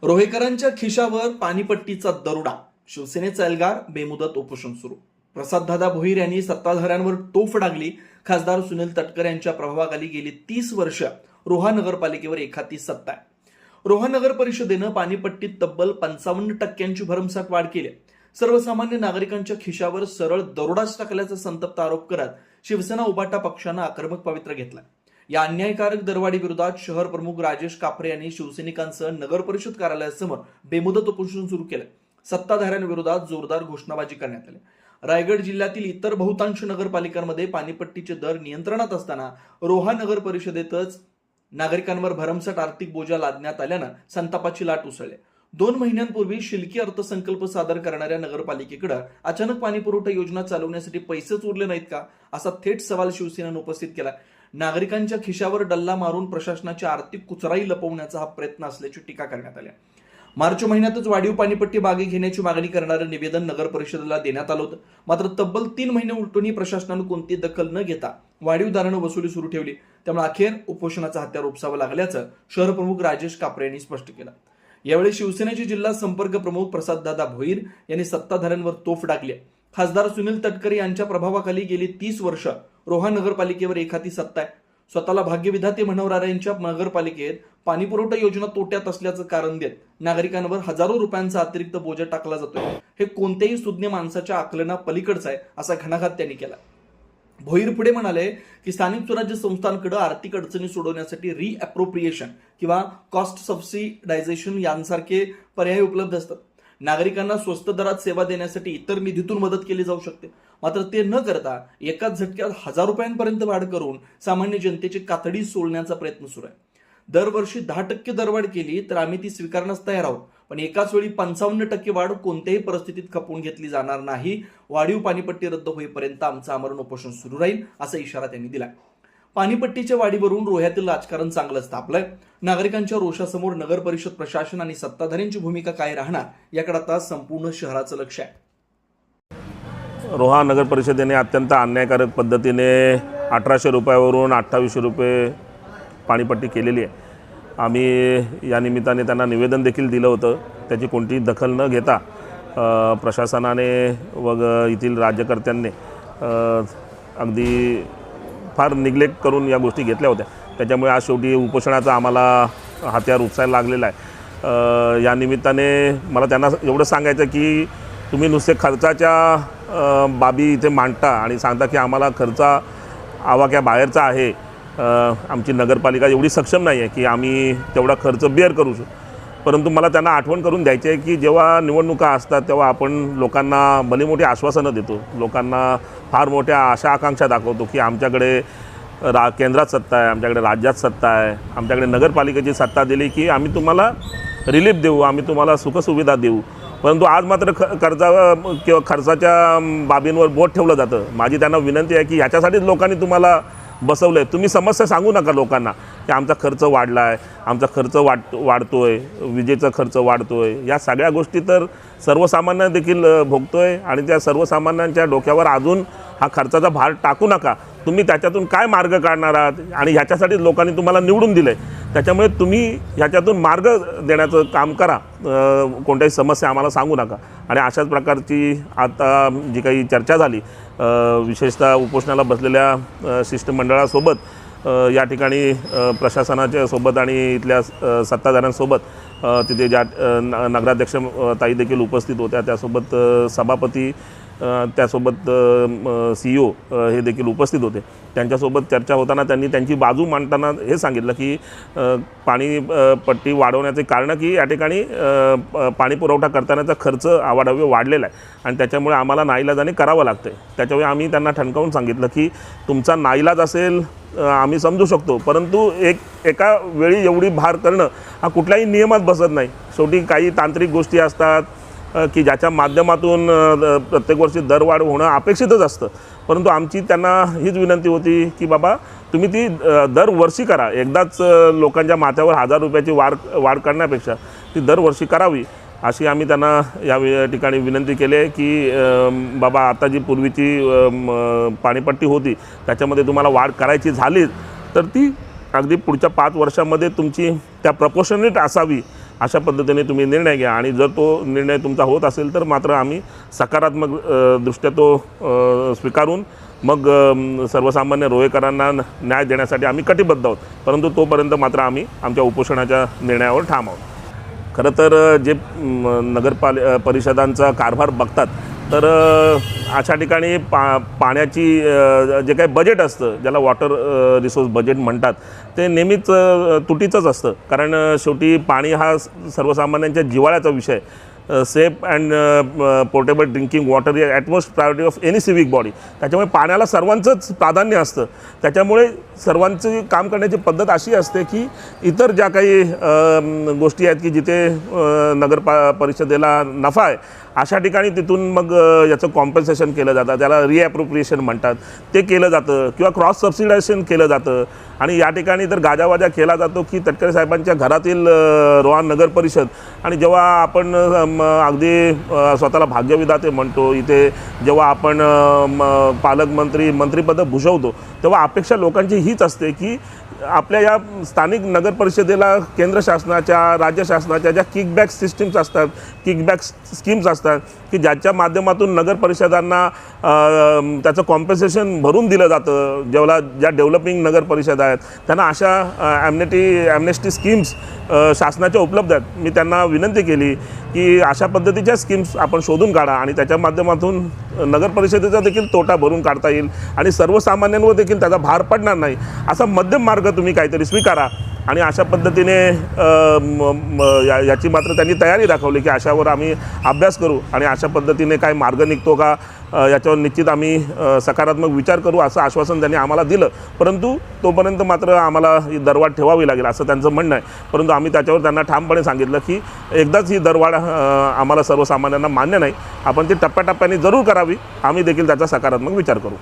रोहेकरांच्या खिशावर पाणीपट्टीचा दरोडा. शिवसेनेचा एल्गार, बेमुदत उपोषण सुरू. प्रसाददादा भोईर यांनी सत्ताधाऱ्यांवर तोफ डागली. खासदार सुनील तटकरे यांच्या प्रभावाखाली गेली 30 वर्ष रोहा नगरपालिकेवर एखादी सत्ता आहे. रोहा नगर परिषदेनं पाणीपट्टीत तब्बल 55% भरमसाठ वाढ केली. सर्वसामान्य नागरिकांच्या खिशावर सरळ दरोडाच टाकल्याचा संतप्त आरोप करत शिवसेना उबाटा पक्षानं आक्रमक पवित्रा घेतला. या अन्यायकारक दरवाढी विरोधात शहर प्रमुख राजेश कापरे यांनी शिवसैनिकांसह नगर परिषद कार्यालयासमोर बेमुदत उपोषण सुरू केलं. सत्ताधाऱ्यांविरोधात जोरदार घोषणाबाजी करण्यात आली. रायगड जिल्ह्यातील इतर बहुतांश नगरपालिकांमध्ये पाणीपट्टीचे दर नियंत्रणात असताना रोहा नगर परिषदेतच नागरिकांवर भरमसाठ आर्थिक बोजा लादण्यात आल्यानं संतापाची लाट उसळली. 2 महिन्यांपूर्वी शिल्की अर्थसंकल्प सादर करणाऱ्या नगरपालिकेकडे अचानक पाणीपुरवठा योजना चालवण्यासाठी पैसेच उरले नाहीत का, असा थेट सवाल शिवसेनेनं उपस्थित केला. नागरिकांच्या खिशावर डल्ला मारून प्रशासनाची आर्थिक कुचराई लपवण्याचा हा प्रयत्न असल्याची टीका करण्यात आली. मार्च महिन्यातच वाढीव पाणीपट्टी मागे घेण्याची मागणी करणारं निवेदन नगर परिषदेला देण्यात आलं होतं. मात्र तब्बल 3 महिने उलटूनही प्रशासनानं कोणती दखल न घेता वाढीव दरानं वसुली सुरू ठेवली. त्यामुळे अखेर उपोषणाचा हत्यार उपसावं लागल्याचं शहर प्रमुख राजेश कापरे यांनी स्पष्ट केलं. यावेळी शिवसेनेचे जिल्हा संपर्क प्रमुख प्रसाददादा भोईर यांनी सत्ताधाऱ्यांवर तोफ डागली. खासदार सुनील तटकरे यांच्या प्रभावाखाली गेली 30 वर्ष रोहा नगरपालिकेवर एखादी सत्ता आहे. स्वतःला भाग्यविधाते म्हणवणाऱ्यांच्या नगरपालिकेत पाणीपुरवठा योजना तोट्यात असल्याचं कारण देत नागरिकांवर हजारो रुपयांचा अतिरिक्त बोजा टाकला जातोय. हे कोणत्याही सुज्ञ माणसाच्या आकलना पलीकडचं आहे, असा घणाघात त्यांनी केला. भोईर पुढे म्हणाले की स्थानिक स्वराज्य संस्थांकडे आर्थिक अडचणी सोडवण्यासाठी रिअप्रोप्रिएशन किंवा कॉस्ट सबसिडायझेशन यांसारखे पर्याय उपलब्ध असतात. नागरिकांना स्वस्त दरात सेवा देण्यासाठी इतर निधीतून मदत केली जाऊ शकते. मात्र ते न करता एकाच झटक्यात 1000 रुपयांपर्यंत वाढ करून सामान्य जनतेची कातडी सोडण्याचा प्रयत्न सुरू आहे. दरवर्षी 10% दरवाढ केली तर आम्ही ती स्वीकारण्यास तयार आहोत, पण एकाच वेळी 55% वाढ कोणत्याही परिस्थितीत खपवून घेतली जाणार नाही. वाढीव पाणीपट्टी रद्द होईपर्यंत आमचं आमरण उपोषण सुरू राहील, असा इशारा त्यांनी दिला. पाणीपट्टीच्या वाढीवरून रोह्यातील राजकारण चांगलंच तापलंय. नागरिकांच्या रोषासमोर नगर परिषद प्रशासन आणि सत्ताधाऱ्यांची भूमिका काय राहणार याकडे आता संपूर्ण शहराचं लक्ष आहे. रोहा नगर परिषदेने अत्यंत अन्यायकारक पद्धतीने 1800 रुपयावरून 2800 रुपये पाणीपट्टी केलेली आहे. आम्ही या निमित्ताने त्यांना निवेदन देखील दिलं होतं. त्याची कोणतीही दखल न घेता प्रशासनाने व येथील राज्यकर्त्यांनी अगदी फार निग्लेक्ट करून या गोष्टी घेतल्या होत्या. त्याच्यामुळे आज शेवटी उपोषणाचा आम्हाला हत्यार उपसायला लागलेला आहे. या निमित्ताने मला त्यांना एवढं सांगायचं की तुम्ही नुसते खर्चाच्या बाबी इथे मांडता आणि सांगता की आम्हाला खर्च आवाक्या बाहेरचा आहे. आमची नगरपालिका एवढी सक्षम नाही आहे की आम्ही तेवढा खर्च बेअर करू शकतो. परंतु मला त्यांना आठवण करून द्यायची आहे की जेव्हा निवडणुका असतात तेव्हा आपण लोकांना भली मोठी आश्वासनं देतो, लोकांना फार मोठ्या आशा आकांक्षा दाखवतो की आमच्याकडे केंद्रात सत्ता आहे, आमच्याकडे राज्यात सत्ता आहे, आमच्याकडे नगरपालिकेची सत्ता दिली की आम्ही तुम्हाला रिलीफ देऊ, आम्ही तुम्हाला सुखसुविधा देऊ. परंतु आज मात्र किंवा खर्चाच्या बाबींवर बोट ठेवलं जातं. माझी त्यांना विनंती आहे की ह्याच्यासाठीच लोकांनी तुम्हाला बसवलं आहे. तुम्ही समस्या सांगू नका लोकांना की आमचा खर्च वाढला आहे, आमचा खर्च वाढतो आहे, विजेचा खर्च वाढतो आहे. या सगळ्या गोष्टी तर सर्वसामान्य देखील भोगतो आहे आणि त्या सर्वसामान्यांच्या डोक्यावर अजून हा खर्चाचा भार टाकू नका. तुम्ही त्याच्यातून काय मार्ग काढणार आहात आणि ह्याच्यासाठी लोकांनी तुम्हाला निवडून दिलं आहे. त्याच्यामुळे तुम्ही ह्याच्यातून मार्ग देण्याचं काम करा. कोणत्याही समस्या आम्हाला सांगू नका. आणि अशाच प्रकारची आता जी काही चर्चा झाली विशेषतः उपोषणाला बसलेल्या शिष्टमंडळासोबत या ठिकाणी प्रशासनाच्या सोबत आणि इथल्या सत्ताधाऱ्यांसोबत तिथे ज्या नगराध्यक्ष ताई देखील उपस्थित होत्या, त्यासोबत सभापती, त्यासोबत CEO हे देखील उपस्थित होते. त्यांच्यासोबत चर्चा होताना त्यांनी त्यांची बाजू मांडताना हे सांगितलं की पाणीपट्टी वाढवण्याचे कारण की या ठिकाणी पाणी पुरवठा करतानाचा खर्च अवाढव्य वाढलेला आहे आणि त्याच्यामुळे आम्हाला नाईलाजाने करावं लागतं आहे. त्याच्यामुळे आम्ही त्यांना ठणकावून सांगितलं की तुमचा नाईलाज असेल आम्ही समजू शकतो, परंतु एका वेळी एवढी भार करणं हा कुठल्याही नियमात बसत नाही. शेवटी काही तांत्रिक गोष्टी असतात की ज्याच्या माध्यमातून प्रत्येक वर्षी दरवाढ होणं अपेक्षितच असतं. परंतु आमची त्यांना हीच विनंती होती की बाबा तुम्ही ती दरवर्षी करा. एकदाच लोकांच्या माथ्यावर 1000 रुपयाची वाढ करण्यापेक्षा ती दरवर्षी करावी, अशी आम्ही त्यांना या ठिकाणी विनंती केली आहे की बाबा आता जी पूर्वीची पाणीपट्टी होती त्याच्यामध्ये तुम्हाला वाढ करायची झाली तर ती अगदी पुढच्या 5 वर्षांमध्ये तुमची त्या प्रपोर्शनेट असावी. अशा पद्धतीने तुम्ही निर्णय घ्या आणि जर तो निर्णय तुमचा होत असेल तर मात्र आम्ही सकारात्मक दृष्ट्या तो स्वीकारून मग सर्वसामान्य रोहेकरांना न्याय देण्यासाठी आम्ही कटिबद्ध आहोत. परंतु तोपर्यंत मात्र आम्ही आमच्या उपोषणाच्या निर्णयावर ठाम आहोत. खरं तर जे परिषदांचा कारभार बघतात तर अशा ठिकाणी पाण्याची जे काही बजेट असतं, ज्याला वॉटर रिसोर्स बजेट म्हणतात, ते नेहमीच तुटीचंच असतं. कारण शेवटी पाणी हा सर्वसामान्यांच्या जिव्हाळ्याचा विषय. Safe and portable drinking water ही utmost priority of any civic body. त्याच्यामुळे पाण्याला सर्वांचंच प्राधान्य असतं. त्याच्यामुळे सर्वांची काम करण्याची पद्धत अशी असते की इतर ज्या काही गोष्टी आहेत की जिथे परिषदेला नफा आहे अशा ठिकाणी तिथून मग याचं कॉम्पन्सेशन केलं जातं, त्याला रिॲप्रोप्रिएशन म्हणतात, ते केलं जातं किंवा क्रॉस सबसिडायझेशन केलं जातं. आणि या ठिकाणी तर गाजावाजा केला जातो की तटकरे साहेबांच्या घरातील रोहा नगर परिषद. आणि जेव्हा आपण अगदी स्वतःला भाग्यविधाते म्हणतो, इथे जेव्हा आपण पालकमंत्री मंत्रिपदं भूषवतो, तेव्हा अपेक्षा लोकांची हीच असते की आपल्या या स्थानिक नगर परिषदेला केंद्र शासनाच्या, राज्य शासनाच्या ज्या किकबॅक सिस्टीम्स असतात, किकबॅक स्कीम्स असतात की ज्याच्या माध्यमातून नगर परिषदांना त्याचं कॉम्पन्सेशन भरून दिलं जातं. ज्या डेव्हलपिंग नगर परिषद आहेत त्यांना अशा ॲमनेस्टी स्कीम्स शासनाच्या उपलब्ध आहेत. मी त्यांना विनंती केली की अशा पद्धतीच्या स्कीम्स आपण शोधून काढा आणि त्याच्या माध्यमातून नगर परिषदेचा देखील तोटा भरून काढता येईल आणि सर्वसामान्यांवर देखील त्याचा भार पडणार नाही. असा मध्यम मार्ग तुम्ही काहीतरी स्वीकारा. आणि अशा पद्धतीने याची मात्र त्यांनी तयारी दाखवली की अशावर आम्ही अभ्यास करू आणि अशा पद्धतीने काय मार्ग निघतो का याच्यावर निश्चित आम्ही सकारात्मक विचार करू असं आश्वासन त्यांनी आम्हाला दिलं. परंतु तोपर्यंत मात्र आम्हाला ही दरवाढ ठेवावी लागेल असं त्यांचं म्हणणं आहे. परंतु आम्ही त्याच्यावर त्यांना ठामपणे सांगितलं की एकदाच ही दरवाढ आम्हाला सर्वसामान्यांना मान्य नाही, आपण ती टप्प्याटप्प्याने जरूर करावी. आम्ही देखील त्याचा सकारात्मक विचार करू.